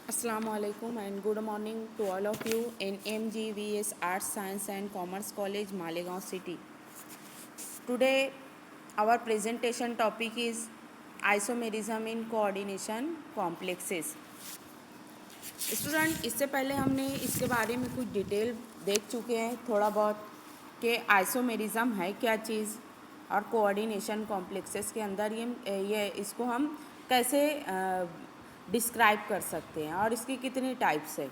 Assalamu alaikum and good morning to all of you in MGVS Arts, Science and Commerce College, Malegaon City. Today, our presentation topic is isomerism in coordination complexes. Student, इससे पहले हमने इसके बारे में कुछ detail देख चुके हैं थोड़ा बहुत कि आइसोमेरिज्म है क्या चीज़ और कोऑर्डिनेशन कॉम्प्लेक्सेस के अंदर ये इसको हम कैसे डिस्क्राइब कर सकते हैं और इसकी कितनी टाइप्स है।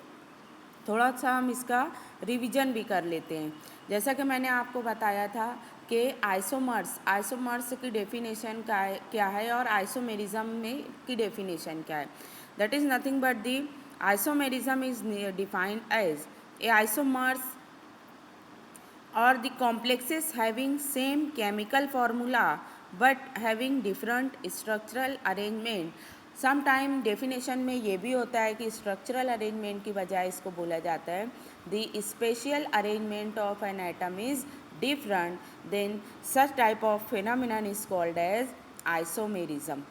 थोड़ा सा हम इसका रिवीजन भी कर लेते हैं। जैसा कि मैंने आपको बताया था कि आइसोमर्स की डेफिनेशन क्या है और आइसोमेरिज्म में की डेफिनेशन क्या है। That is nothing but the isomerism is defined as a isomers or the complexes having same chemical formula but having different structural arrangement. Sometime definition में ये भी होता है कि structural arrangement की बजाय इसको बोला जाता है the spatial arrangement of an atom is different, then such type of phenomenon is called as isomerism.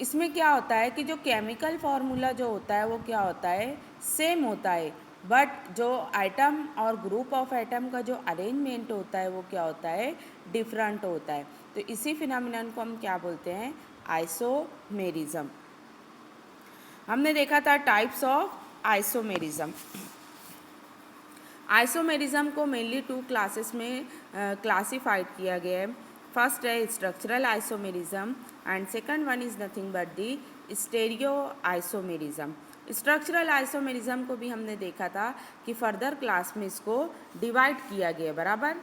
इसमें क्या होता है कि जो केमिकल फार्मूला जो होता है वो क्या होता है, सेम होता है, बट जो आइटम और ग्रुप ऑफ आइटम का जो अरेंजमेंट होता है वो क्या होता है, डिफरेंट होता है। तो इसी फिनोमिनन को हम क्या बोलते हैं, आइसोमेरिज्म। हमने देखा था टाइप्स ऑफ आइसोमेरिज्म। आइसोमेरिज्म को मेनली 2 क्लासेस में क्लासिफाइड किया गया है। फर्स्ट है structural isomerism and second one is nothing but the stereo isomerism. Structural isomerism को भी हमने देखा था कि फर्दर क्लास में इसको डिवाइड किया गया, बराबर।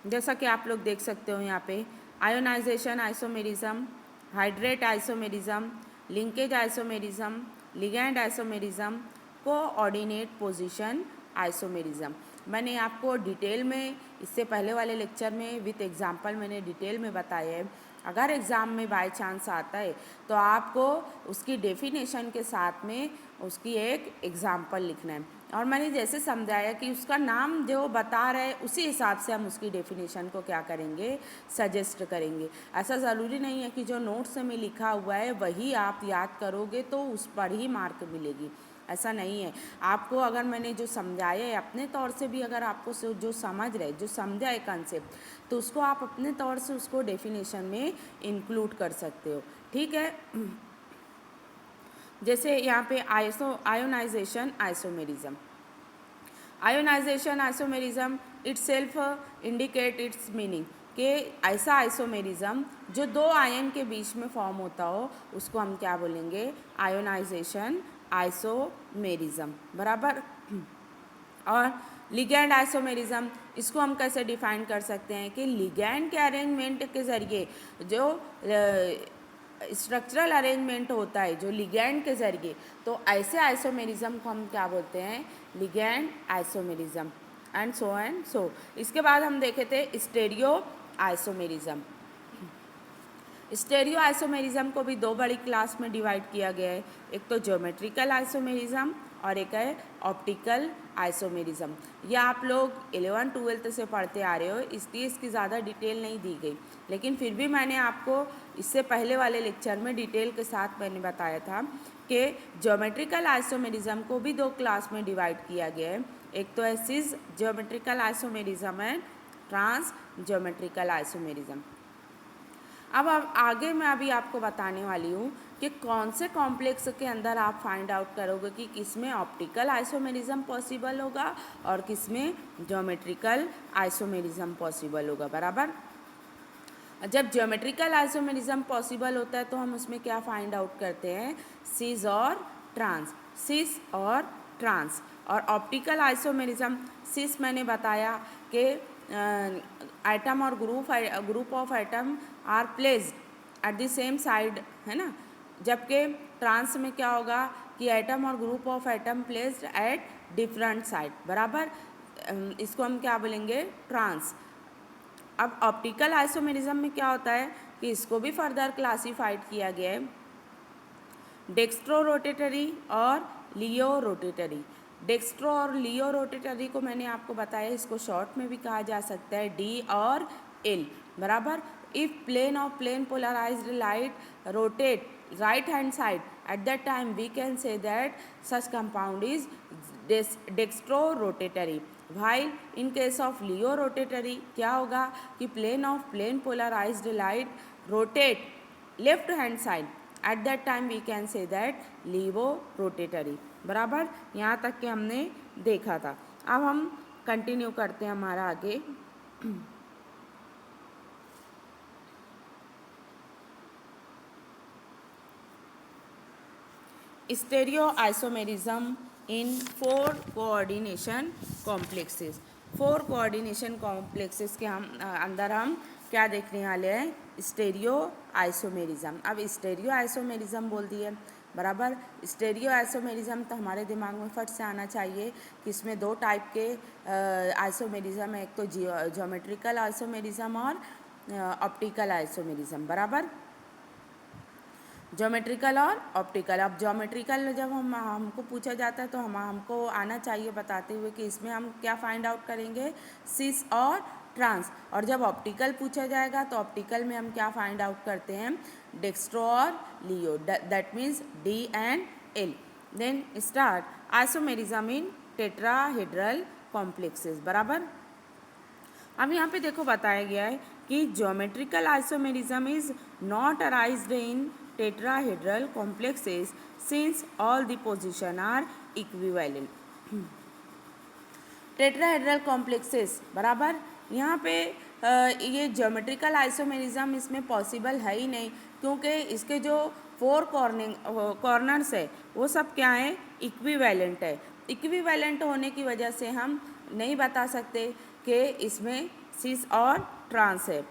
जैसा कि आप लोग देख सकते हो यहाँ पे ionisation isomerism, hydrate isomerism, linkage isomerism, ligand isomerism, coordinate position isomerism. मैंने आपको डिटेल में इससे पहले वाले लेक्चर में विथ एग्जांपल मैंने डिटेल में बताया है। अगर एग्ज़ाम में बाय चांस आता है तो आपको उसकी डेफिनेशन के साथ में उसकी एक एग्जांपल लिखना है और मैंने जैसे समझाया कि उसका नाम जो बता रहा है उसी हिसाब से हम उसकी डेफिनेशन को क्या करेंगे, सजेस्ट करेंगे। ऐसा ज़रूरी नहीं है कि जो नोट्स में लिखा हुआ है वही आप याद करोगे तो उस पर ही मार्क मिलेगी, ऐसा नहीं है। आपको अगर मैंने जो समझाया है अपने तौर से भी अगर आपको जो समझ रहे जो समझा है कंसेप्ट तो उसको आप अपने तौर से उसको डेफिनेशन में इंक्लूड कर सकते हो, ठीक है। जैसे यहाँ पे ionisation isomerism. Ionisation isomerism itself indicate its meaning कि ऐसा आइसोमेरिज्म जो 2 आयन के बीच में फॉर्म होता हो उसको हम क्या बोलेंगे, आयोनाइजेशन आइसोमेरिज्म, बराबर। और लिगैंड आइसोमेरिज्म, इसको हम कैसे डिफाइन कर सकते हैं कि लिगैंड के अरेंजमेंट के ज़रिए जो स्ट्रक्चरल अरेंजमेंट होता है जो लिगैंड के ज़रिए, तो ऐसे आइसोमेरिज्म को हम क्या बोलते हैं, लिगैंड आइसोमेरिज्म एंड सो। इसके बाद हम देखे थे स्टेरियो आइसोमेरिज्म। स्टेरियो आइसोमेरिज्म को भी 2 बड़ी क्लास में डिवाइड किया गया है, एक तो ज्योमेट्रिकल आइसोमेरिज्म और एक है ऑप्टिकल आइसोमेरिज्म। यह आप लोग 11-12 से पढ़ते आ रहे हो, इसलिए इसकी ज़्यादा डिटेल नहीं दी गई, लेकिन फिर भी मैंने आपको इससे पहले वाले लेक्चर में डिटेल के साथ मैंने बताया था कि ज्योमेट्रिकल आइसोमेरिज्म को भी 2 क्लास में डिवाइड किया गया है, एक तो है cis geometrical isomerism and trans geometrical isomerism. अब आगे मैं अभी आपको बताने वाली हूँ कि कौन से कॉम्प्लेक्स के अंदर आप फाइंड आउट करोगे कि किसमें ऑप्टिकल आइसोमेरिज्म पॉसिबल होगा और किसमें ज्योमेट्रिकल आइसोमेरिज्म पॉसिबल होगा, बराबर। जब ज्योमेट्रिकल आइसोमेरिज्म पॉसिबल होता है तो हम उसमें क्या फाइंड आउट करते हैं, सिस और ट्रांस, सिस और ट्रांस। और ऑप्टिकल आइसोमेरिज्म, सिस मैंने बताया कि आइटम और group of item are placed at the same side, है ना, जबकि ट्रांस में क्या होगा कि आइटम और group of item placed at different side, बराबर। इसको हम क्या बोलेंगे, ट्रांस। अब ऑप्टिकल आइसोमेरिज्म में क्या होता है कि इसको भी फर्दर क्लासिफाइड किया गया है, डेक्स्ट्रो रोटेटरी और लियो रोटेटरी। डेक्स्ट्रो और लियो रोटेटरी को मैंने आपको बताया, इसको शॉर्ट में भी कहा जा सकता है डी और एल, बराबर। If plane of plane polarised light rotate right hand side, at that time we can say that such compound is dextrorotatory, while in case of leo rotatory क्या होगा कि plane of plane polarised light rotate left hand side, at that time we can say that levorotatory. बराबर, यहाँ तक कि हमने देखा था। अब हम कंटिन्यू करते हैं हमारा आगे। Stereo isomerism in 4 coordination complexes. 4 coordination complexes के अंदर हम क्या देखने वाले हैं? Stereo isomerism. अब स्टेरियो आइसोमेरिज्म बोल दिए, बराबर। स्टेरियो आइसोमेरिज्म तो हमारे दिमाग में फट से आना चाहिए कि इसमें 2 टाइप के आइसोमेरिज्म है, एक तो ज्योमेट्रिकल आइसोमेरिज्म और ऑप्टिकल आइसोमेरिज्म, बराबर। ज्योमेट्रिकल और ऑप्टिकल। अब ज्योमेट्रिकल जब हमको पूछा जाता है तो हमको आना चाहिए बताते हुए कि इसमें हम क्या फाइंड आउट करेंगे? सिस और ट्रांस। और जब ऑप्टिकल पूछा जाएगा तो ऑप्टिकल में हम क्या फाइंड आउट करते हैं? डेक्स्ट्रो और laevo, that means D and L. Then start isomerism in tetrahedral complexes, बराबर। अब यहाँ पे देखो बताया गया है कि geometrical isomerism is not arised in tetrahedral complexes since all the position are equivalent. Tetrahedral complexes, बराबर। यहाँ पे ये ज्योमेट्रिकल आइसोमेरिज्म इसमें पॉसिबल है ही नहीं, क्योंकि इसके जो 4 कॉर्नर्स है वो सब क्या है? इक्विवेलेंट है। इक्विवेलेंट होने की वजह से हम नहीं बता सकते कि इसमें सिस और ट्रांस है।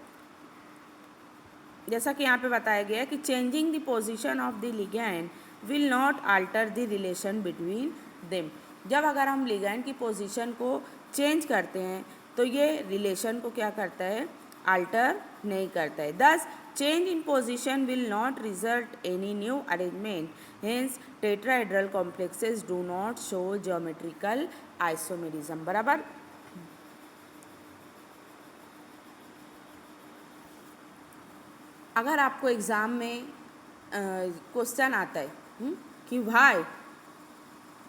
जैसा कि यहाँ पे बताया गया है कि changing the position of the ligand will not alter the relation between them. जब अगर हम लिगैंड की पोजीशन को चेंज करते हैं तो ये रिलेशन को क्या करता है? अल्टर नहीं करता है। दस change in position will not result any new arrangement, hence tetrahedral complexes do not show geometrical isomerism, बराबर। अगर आपको एग्ज़ाम में क्वेश्चन आता है कि why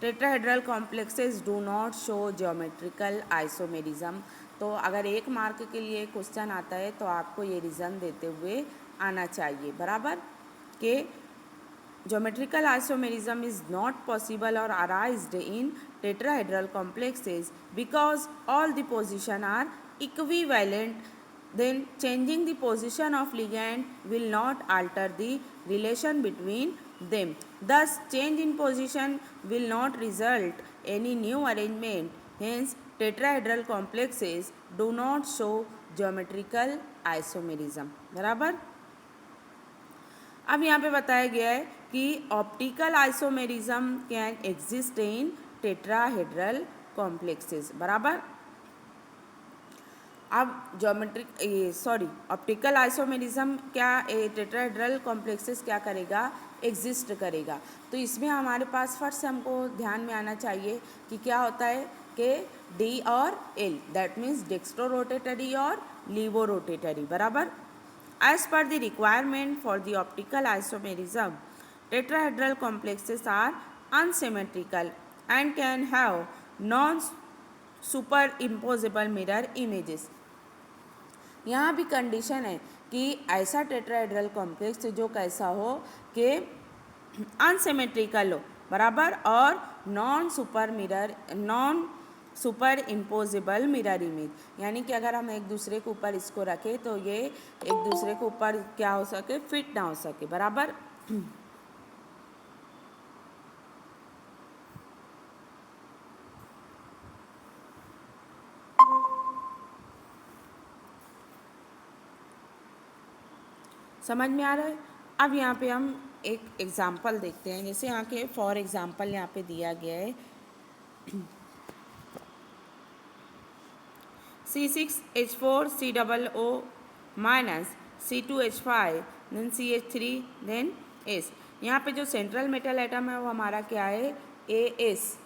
tetrahedral complexes do not show geometrical isomerism, तो अगर 1 मार्क के लिए क्वेश्चन आता है तो आपको ये रीज़न देते हुए आना चाहिए, बराबर, कि geometrical isomerism is not possible और arised in tetrahedral complexes because all the position are equivalent, then changing the position of ligand will not alter the relation between them. Thus change in position will not result any new arrangement, hence tetrahedral complexes do not show geometrical isomerism, बराबर। अब यहाँ पे बताया गया है कि optical isomerism can exist in tetrahedral complexes, बराबर। अब ऑप्टिकल आइसोमेरिज्म क्या टेट्राहेड्रल कॉम्प्लेक्सेस क्या करेगा? एग्जिस्ट करेगा। तो इसमें हमारे पास फर्स्ट हमको ध्यान में आना चाहिए कि क्या होता है कि डी और एल, दैट मीन्स डेक्स्ट्रोरोटेटरी और लीवो रोटेटरी, बराबर। As per the requirement for the optical isomerism tetrahedral complexes are unsymmetrical and can have non superimposable mirror images. यहाँ भी कंडीशन है कि ऐसा टेट्राहेड्रल कॉम्प्लेक्स जो कैसा हो कि अनसिमेट्रिकल हो, बराबर, और non superimposable mirror image, यानी कि अगर हम एक दूसरे के ऊपर इसको रखें तो ये एक दूसरे के ऊपर क्या हो सके? फिट ना हो सके, बराबर। समझ में आ रहा है? अब यहाँ पे हम एक एग्ज़ाम्पल देखते हैं। जैसे यहाँ के फॉर एग्ज़ाम्पल यहाँ पे दिया गया है C6H4 COO minus C2H5 then CH3 then S। यहाँ पे जो सेंट्रल मेटल एटम है वो हमारा क्या है? AS।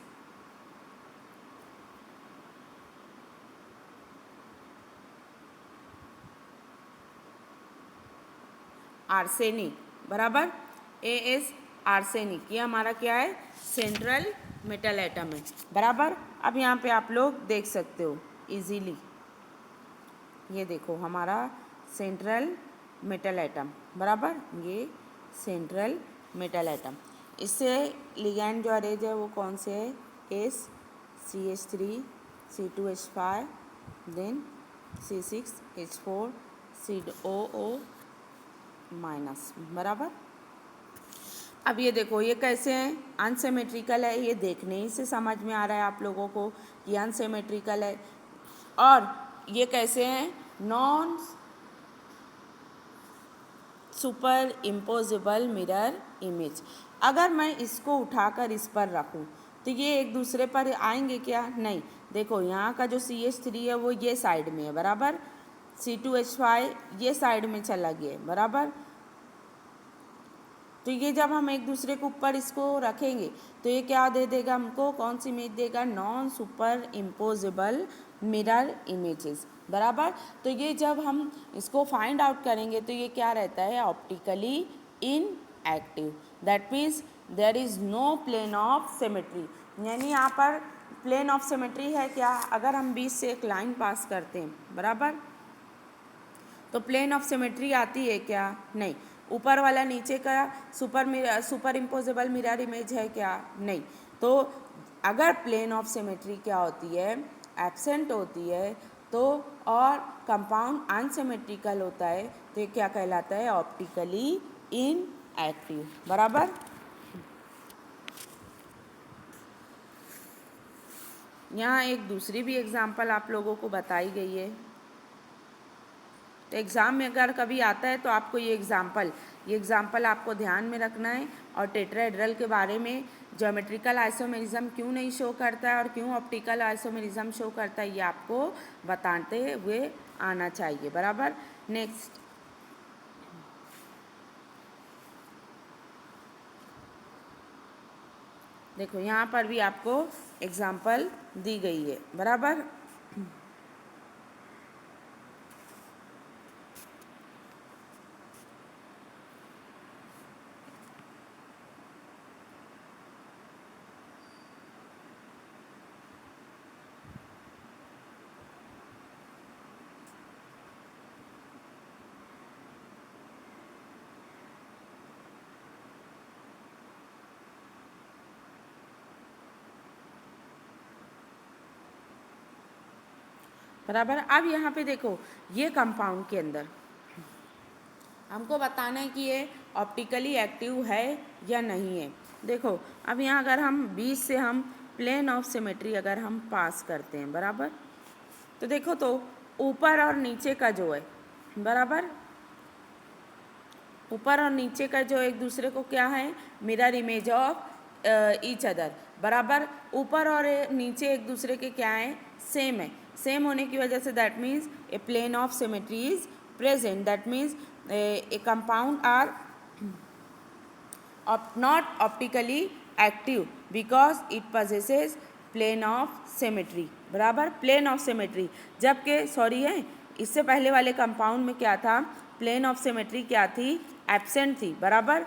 आर्सेनिक, बराबर, AS आर्सेनिक, ये हमारा क्या है, सेंट्रल मेटल एटम है, बराबर। अब यहाँ पे आप लोग देख सकते हो इजीली, ये देखो हमारा सेंट्रल मेटल एटम, बराबर, ये सेंट्रल मेटल एटम। इससे लिगैंड जो अरेंज है वो कौन से है, CH3 C2H5 then C6H4 COO minus, बराबर। अब ये देखो ये कैसे हैं, अनसिमेट्रिकल है, ये देखने ही से समझ में आ रहा है आप लोगों को ये अनसिमेट्रिकल है। और ये कैसे हैं, non super imposable mirror image. अगर मैं इसको उठाकर इस पर रखूं तो ये एक दूसरे पर आएंगे क्या, नहीं। देखो यहाँ का जो CH3 है वो ये साइड में है, बराबर, C2H5 ये साइड में चला गया है, बराबर। तो ये जब हम एक दूसरे के ऊपर इसको रखेंगे तो ये क्या दे देगा हमको, कौन सी इमेज देगा, non super imposable mirror images, बराबर। तो ये जब हम इसको फाइंड आउट करेंगे तो ये क्या रहता है, optically inactive, that means there is no plane of symmetry, यानी यहाँ पर प्लेन ऑफ सिमेट्री है क्या, अगर हम बीच से एक लाइन पास करते हैं, बराबर, तो प्लेन ऑफ सिमेट्री आती है क्या, नहीं। ऊपर वाला नीचे का सुपर इम्पोजेबल मिरर इमेज है क्या, नहीं। तो अगर प्लेन ऑफ सिमेट्री क्या होती है, एब्सेंट होती है, तो और कंपाउंड अनसिमेट्रिकल होता है तो ये क्या कहलाता है, ऑप्टिकली इनएक्टिव, बराबर। यहाँ एक दूसरी भी एग्जाम्पल आप लोगों को बताई गई है, तो एग्ज़ाम में अगर कभी आता है तो आपको ये एग्ज़ाम्पल आपको ध्यान में रखना है। और टेट्राहेड्रल के बारे में ज्योमेट्रिकल आइसोमेरिज्म क्यों नहीं शो करता है और क्यों ऑप्टिकल आइसोमेरिज्म शो करता है, ये आपको बताते हुए आना चाहिए, बराबर। नेक्स्ट, देखो यहाँ पर भी आपको एग्जाम्पल दी गई है, बराबर। बराबर। अब यहाँ पे देखो ये कंपाउंड के अंदर हमको बताना है कि ये ऑप्टिकली एक्टिव है या नहीं है। देखो अब यहाँ अगर हम बीच से हम प्लेन ऑफ सिमेट्री अगर हम पास करते हैं, बराबर, तो देखो तो ऊपर और नीचे का जो है, बराबर, ऊपर और नीचे का जो एक दूसरे को क्या है, mirror image of each other, बराबर। ऊपर और नीचे एक दूसरे के क्या है, सेम है। सेम होने की वजह से that means a plane of symmetry is present, that means a compound are not optically active because it possesses plane of symmetry, बराबर, प्लेन ऑफ सिमेट्री। जबकि सॉरी है, इससे पहले वाले कंपाउंड में क्या था, प्लेन ऑफ सिमेट्री क्या थी, एब्सेंट थी, बराबर।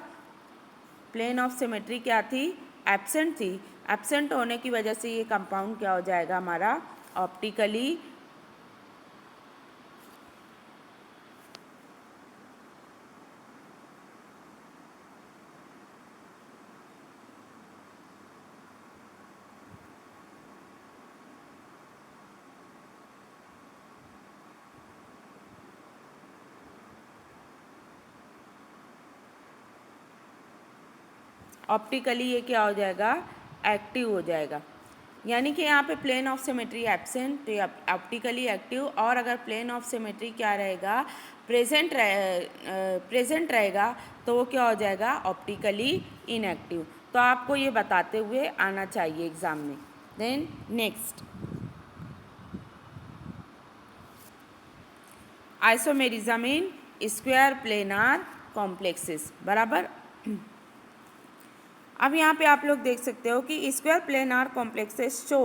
प्लेन ऑफ सिमेट्री क्या थी, एब्सेंट थी। एब्सेंट होने की वजह से ये कंपाउंड क्या हो जाएगा हमारा, ऑप्टिकली ऑप्टिकली ये क्या हो जाएगा, एक्टिव हो जाएगा। यानी कि यहाँ पे प्लेन ऑफ सिमेट्री एब्सेंट तो ये ऑप्टिकली एक्टिव, और अगर प्लेन ऑफ सिमेट्री क्या रहेगा, प्रेजेंट रहेगा तो वो क्या हो जाएगा, ऑप्टिकली इनएक्टिव। तो आपको ये बताते हुए आना चाहिए एग्ज़ाम में। Then next, isomerism in square planar complexes, बराबर। अब यहाँ पे आप लोग देख सकते हो कि square planar complexes show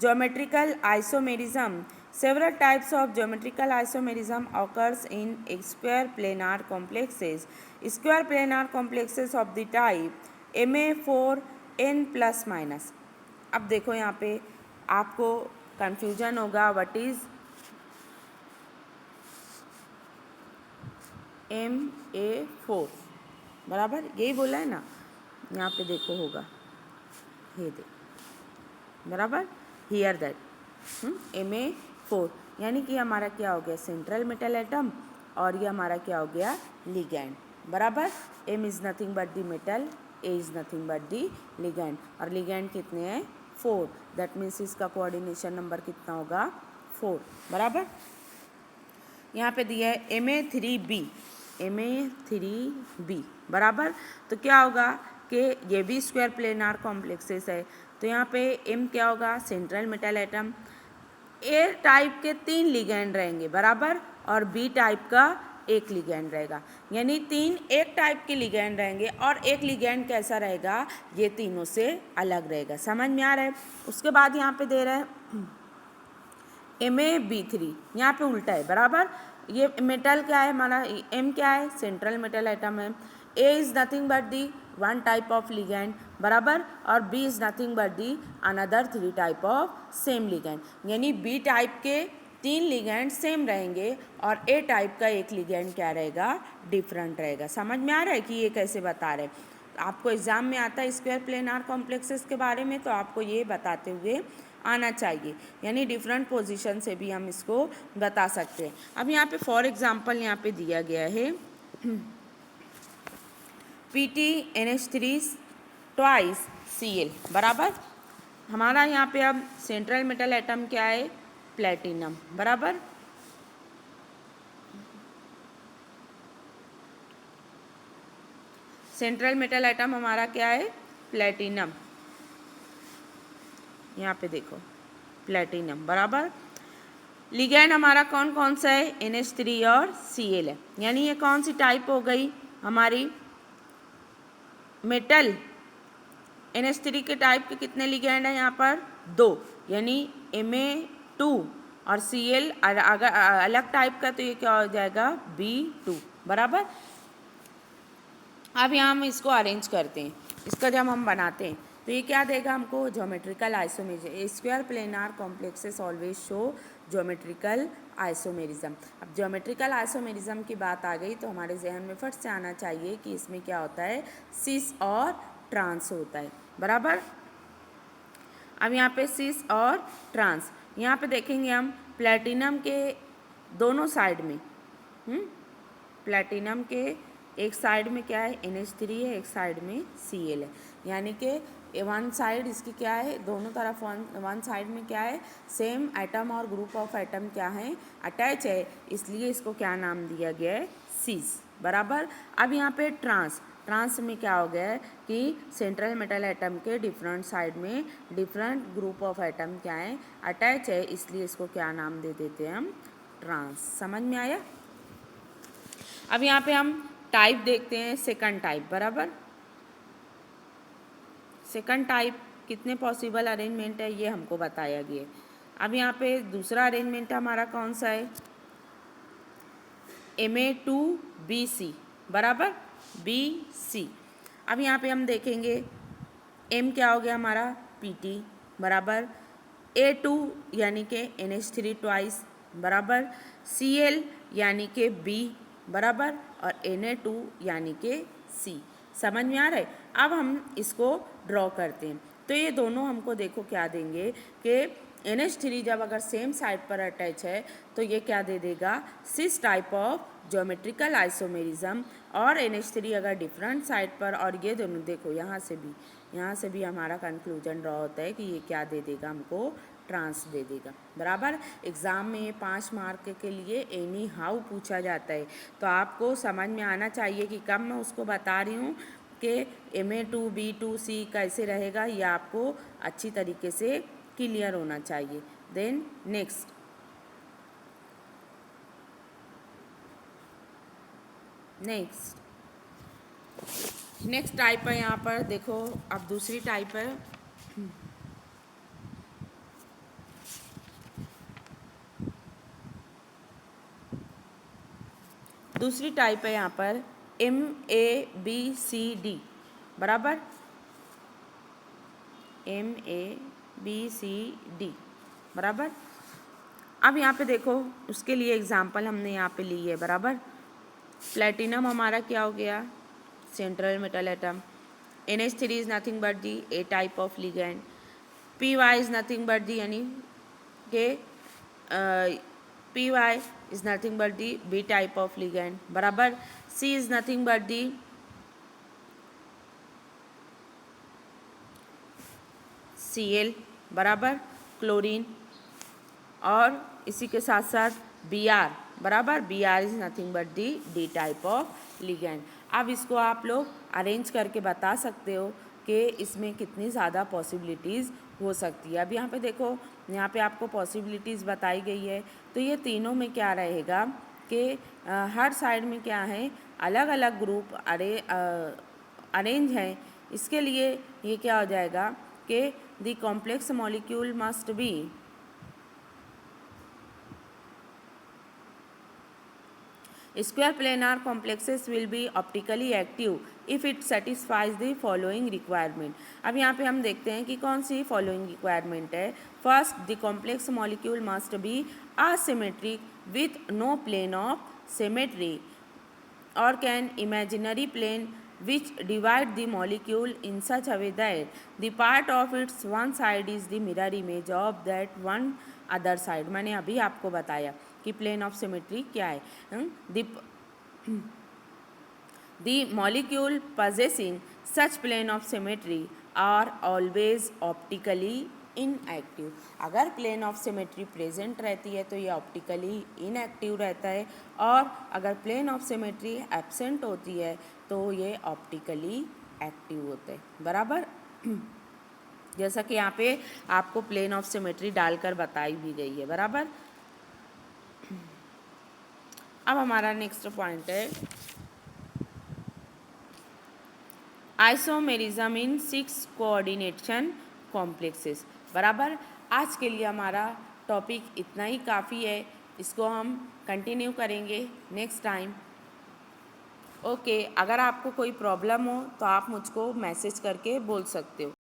geometrical isomerism Several types of geometrical isomerism occurs in square planar complexes. Square planar complexes of the type Ma4n plus minus. अब देखो यहाँ पे आपको कंफ्यूजन होगा व्हाट इज Ma4, बराबर यही बोला है ना, यहाँ पे देखो होगा ये देखो बराबर हियर दैट Ma4 यानी कि हमारा क्या हो गया सेंट्रल मेटल एटम और ये हमारा क्या हो गया लिगैंड बराबर. M is nothing but the metal, A is nothing but the ligand और लिगैंड कितने हैं 4. दैट मीन्स इसका कोऑर्डिनेशन नंबर कितना होगा 4 बराबर. यहाँ पे दिया है Ma3b बराबर. तो क्या होगा कि ये भी स्क्वायर प्लेनार कॉम्प्लेक्सेस है. तो यहाँ पे M क्या होगा central metal atom. A type के 3 लिगैंड रहेंगे बराबर और B टाइप का 1 लिगैंड रहेगा. यानी 3 एक टाइप के लिगैंड रहेंगे और एक लिगैंड कैसा रहेगा ये तीनों से अलग रहेगा. समझ में आ रहा है. उसके बाद यहाँ पे दे रहा है MaB3, यहाँ पे उल्टा है बराबर. ये मेटल क्या है हमारा M क्या है सेंट्रल मेटल एटम है. A is nothing but the 1 type of ligand बराबर और B is nothing but the another 3 type of same ligand. यानी B टाइप के 3 लिगैंड सेम रहेंगे और A टाइप का 1 लिगैंड क्या रहेगा डिफरेंट रहेगा. समझ में आ रहा है कि ये कैसे बता रहे हैं. आपको एग्जाम में आता है स्क्वायर प्लेनार कॉम्प्लेक्सेस के बारे में तो आपको ये बताते हुए आना चाहिए. यानी डिफरेंट पोजीशन से भी हम इसको बता सकते हैं. अब यहाँ पे फॉर एग्जांपल यहाँ पे दिया गया है PtNH3 ट्वाइस Cl बराबर. हमारा यहाँ पे अब सेंट्रल मेटल एटम क्या है प्लेटिनम बराबर. सेंट्रल मेटल एटम हमारा क्या है प्लेटिनम. यहाँ पे देखो प्लेटिनम बराबर. लिगैंड हमारा कौन कौन सा है NH3 और Cl है. यानी ये कौन सी टाइप हो गई हमारी मेटल. NH3 के टाइप के कितने लिगैंड हैं यहाँ पर 2. यानी Ma2 और Cl अगर अलग टाइप का तो ये क्या हो जाएगा B2 बराबर. अब यहाँ हम इसको अरेंज करते हैं. इसका जब हम बनाते हैं तो ये क्या देगा हमको geometrical isomerism. Square planar complexes always show geometrical isomerism. अब ज्योमेट्रिकल आइसोमेरिज्म की बात आ गई तो हमारे जहन में फट से आना चाहिए कि इसमें क्या होता है सिस और ट्रांस होता है बराबर. अब यहाँ पे सिस और ट्रांस यहाँ पे देखेंगे हम प्लेटिनम के दोनों साइड में प्लेटिनम के एक साइड में क्या है NH3 है, एक साइड में Cl है. यानी कि वन साइड इसकी क्या है दोनों तरफ वन साइड में क्या है सेम एटम और ग्रुप ऑफ एटम क्या है अटैच है. इसलिए इसको क्या नाम दिया गया है सिस बराबर. अब यहाँ पे ट्रांस में क्या हो गया है कि सेंट्रल मेटल एटम के डिफरेंट साइड में डिफरेंट ग्रुप ऑफ एटम क्या है अटैच है. इसलिए इसको क्या नाम दे देते हैं हम ट्रांस. समझ में आया. अब यहाँ पे हम टाइप देखते हैं सेकंड टाइप बराबर. सेकंड टाइप कितने पॉसिबल अरेंजमेंट है ये हमको बताया गया है. अब यहाँ पे दूसरा अरेंजमेंट हमारा कौन सा है Ma2BC बराबर BC. अब यहाँ पे हम देखेंगे M क्या हो गया हमारा PT बराबर. A2 यानी कि NH3 ट्वाइस बराबर. Cl यानी कि B बराबर और Na2 यानी कि C. समझ में आ रहा है. अब हम इसको ड्रॉ करते हैं तो ये दोनों हमको देखो क्या देंगे कि NH3 जब अगर सेम साइड पर अटैच है तो ये क्या दे देगा सिस टाइप ऑफ ज्योमेट्रिकल आइसोमेरिज्म. और NH3 अगर डिफरेंट साइड पर और ये दोनों देखो यहाँ से भी हमारा कंक्लूजन ड्रॉ होता है कि ये क्या दे देगा हमको ट्रांस दे देगा बराबर. एग्ज़ाम में ये 5 मार्क के लिए एनी हाउ पूछा जाता है तो आपको समझ में आना चाहिए कि कब मैं उसको बता रही हूँ कि Ma2B2C कैसे रहेगा ये आपको अच्छी तरीके से क्लियर होना चाहिए. देन नेक्स्ट टाइप है यहाँ पर देखो. अब दूसरी टाइप है दूसरी टाइप है यहाँ पर MABCD, बराबर, MABCD, बराबर। अब यहाँ पे देखो उसके लिए एग्जाम्पल हमने यहाँ पे ली है, बराबर। प्लेटिनम हमारा क्या हो गया, central metal atom. NH3 is nothing but the A type of ligand. PY is nothing but the यानी के PY is nothing but the B type of ligand, बराबर। C is nothing but the Cl, बराबर, chlorine. और इसी के साथ साथ Br, बराबर, Br is nothing but the D type of ligand. अब इसको आप लोग अरेंज करके बता सकते हो कि इसमें कितनी ज़्यादा पॉसिबिलिटीज़ हो सकती है। अब यहाँ पे देखो, यहाँ पे आपको पॉसिबिलिटीज़ बताई गई है, तो ये तीनों में क्या रहेगा कि हर साइड में क्या है, अलग अलग ग्रुप अरेंज हैं। इसके लिए ये क्या हो जाएगा कि the complex molecule must be square planar complexes will be optically active if it satisfies the following requirement। अब यहाँ पे हम देखते हैं कि कौन सी following requirement है। First, the complex molecule must be asymmetric with no plane of symmetry or can imaginary plane which divide the molecule in such a way that the part of its one side is the mirror image of that one other side। मैंने अभी आपको बताया कि plane of symmetry क्या है। The molecule possessing such plane of symmetry are always optically inactive। अगर plane of symmetry present रहती है तो ये ऑप्टिकली इनएक्टिव रहता है, और अगर प्लेन ऑफ सिमेट्री एब्सेंट होती है तो ये ऑप्टिकली एक्टिव होते हैं, बराबर। जैसा कि यहाँ पे आपको प्लेन ऑफ सिमेट्री डालकर बताई भी गई है, बराबर। अब हमारा नेक्स्ट पॉइंट है आइसोमेरिज्म इन 6 कोऑर्डिनेशन कॉम्प्लेक्सेस, बराबर। आज के लिए हमारा टॉपिक इतना ही काफ़ी है, इसको हम कंटिन्यू करेंगे नेक्स्ट टाइम। ओके, अगर आपको कोई प्रॉब्लम हो तो आप मुझको मैसेज करके बोल सकते हो।